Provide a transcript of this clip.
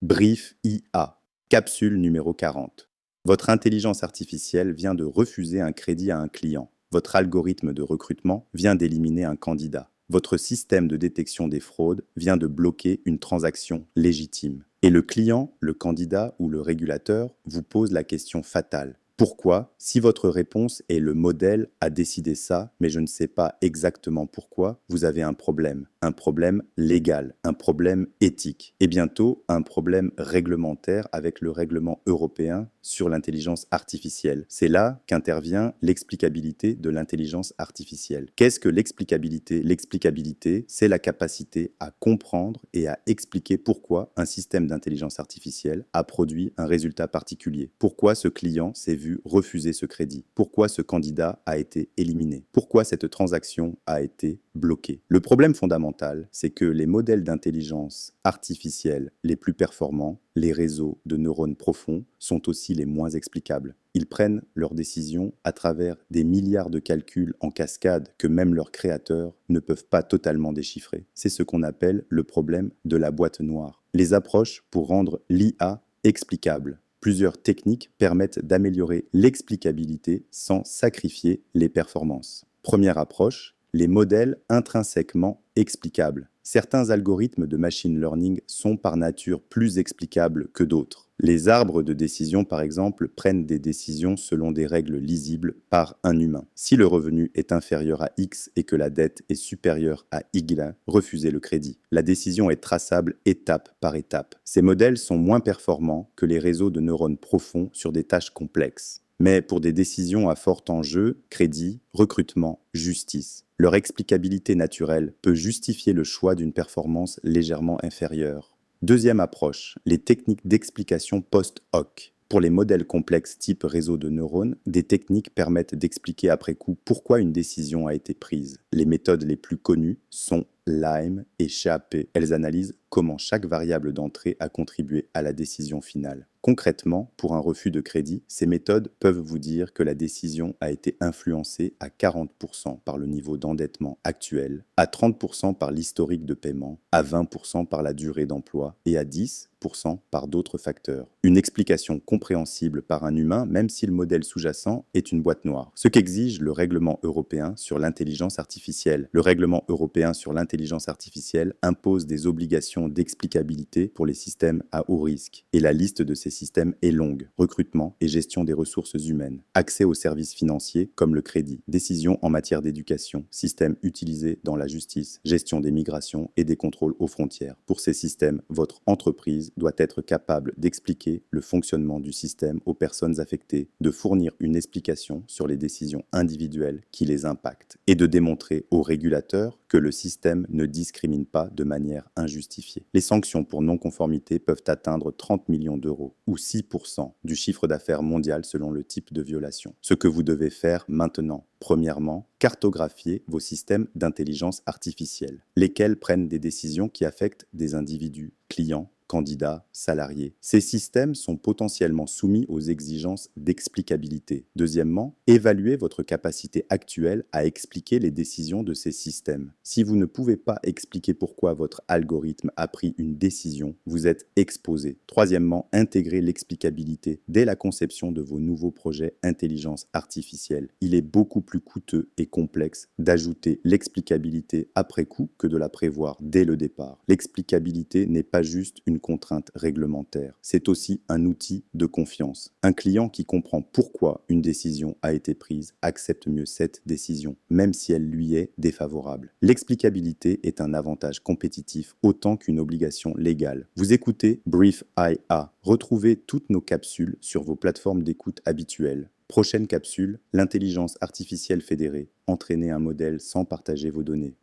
Brief IA, capsule numéro 40. Votre intelligence artificielle vient de refuser un crédit à un client. Votre algorithme de recrutement vient d'éliminer un candidat. Votre système de détection des fraudes vient de bloquer une transaction légitime. Et le client, le candidat ou le régulateur vous pose la question fatale. Pourquoi? Si votre réponse est le modèle a décidé ça, mais je ne sais pas exactement pourquoi, vous avez un problème légal, un problème éthique et bientôt un problème réglementaire avec le règlement européen sur l'intelligence artificielle. C'est là qu'intervient l'explicabilité de l'intelligence artificielle. Qu'est-ce que l'explicabilité? L'explicabilité, c'est la capacité à comprendre et à expliquer pourquoi un système d'intelligence artificielle a produit un résultat particulier. Pourquoi ce client s'est vu refuser ce crédit? Pourquoi ce candidat a été éliminé? Pourquoi cette transaction a été bloquée? Le problème fondamental, c'est que les modèles d'intelligence artificielle les plus performants, les réseaux de neurones profonds, sont aussi les moins explicables. Ils prennent leurs décisions à travers des milliards de calculs en cascade que même leurs créateurs ne peuvent pas totalement déchiffrer. C'est ce qu'on appelle le problème de la boîte noire. Les approches pour rendre l'IA explicable. Plusieurs techniques permettent d'améliorer l'explicabilité sans sacrifier les performances. Première approche, les modèles intrinsèquement explicables. Certains algorithmes de machine learning sont par nature plus explicables que d'autres. Les arbres de décision, par exemple, prennent des décisions selon des règles lisibles par un humain. Si le revenu est inférieur à X et que la dette est supérieure à Y, refusez le crédit. La décision est traçable étape par étape. Ces modèles sont moins performants que les réseaux de neurones profonds sur des tâches complexes. Mais pour des décisions à fort enjeu, crédit, recrutement, justice, leur explicabilité naturelle peut justifier le choix d'une performance légèrement inférieure. Deuxième approche, les techniques d'explication post-hoc. Pour les modèles complexes type réseau de neurones, des techniques permettent d'expliquer après coup pourquoi une décision a été prise. Les méthodes les plus connues sont Lime et SHAP. Elles analysent comment chaque variable d'entrée a contribué à la décision finale. Concrètement, pour un refus de crédit, ces méthodes peuvent vous dire que la décision a été influencée à 40% par le niveau d'endettement actuel, à 30% par l'historique de paiement, à 20% par la durée d'emploi et à 10% par d'autres facteurs. Une explication compréhensible par un humain, même si le modèle sous-jacent est une boîte noire. Ce qu'exige le règlement européen sur l'intelligence artificielle. Le règlement européen sur l'intelligence artificielle impose des obligations d'explicabilité pour les systèmes à haut risque. Et la liste de ces systèmes est longue. Recrutement et gestion des ressources humaines. Accès aux services financiers comme le crédit. Décisions en matière d'éducation. Systèmes utilisés dans la justice. Gestion des migrations et des contrôles aux frontières. Pour ces systèmes, votre entreprise doit être capable d'expliquer le fonctionnement du système aux personnes affectées, de fournir une explication sur les décisions individuelles qui les impactent et de démontrer aux régulateurs que le système ne discrimine pas de manière injustifiée. Les sanctions pour non-conformité peuvent atteindre 30 millions d'euros ou 6% du chiffre d'affaires mondial selon le type de violation. Ce que vous devez faire maintenant, premièrement, cartographier vos systèmes d'intelligence artificielle, lesquels prennent des décisions qui affectent des individus, clients, candidats, salariés. Ces systèmes sont potentiellement soumis aux exigences d'explicabilité. Deuxièmement, évaluez votre capacité actuelle à expliquer les décisions de ces systèmes. Si vous ne pouvez pas expliquer pourquoi votre algorithme a pris une décision, vous êtes exposé. Troisièmement, intégrez l'explicabilité dès la conception de vos nouveaux projets intelligence artificielle. Il est beaucoup plus coûteux et complexe d'ajouter l'explicabilité après coup que de la prévoir dès le départ. L'explicabilité n'est pas juste une contrainte réglementaire, c'est aussi un outil de confiance. Un client qui comprend pourquoi une décision a été prise accepte mieux cette décision, même si elle lui est défavorable. L'explicabilité est un avantage compétitif autant qu'une obligation légale. Vous écoutez Brief IA. Retrouvez toutes nos capsules sur vos plateformes d'écoute habituelles. Prochaine capsule, l'intelligence artificielle fédérée. Entraîner un modèle sans partager vos données.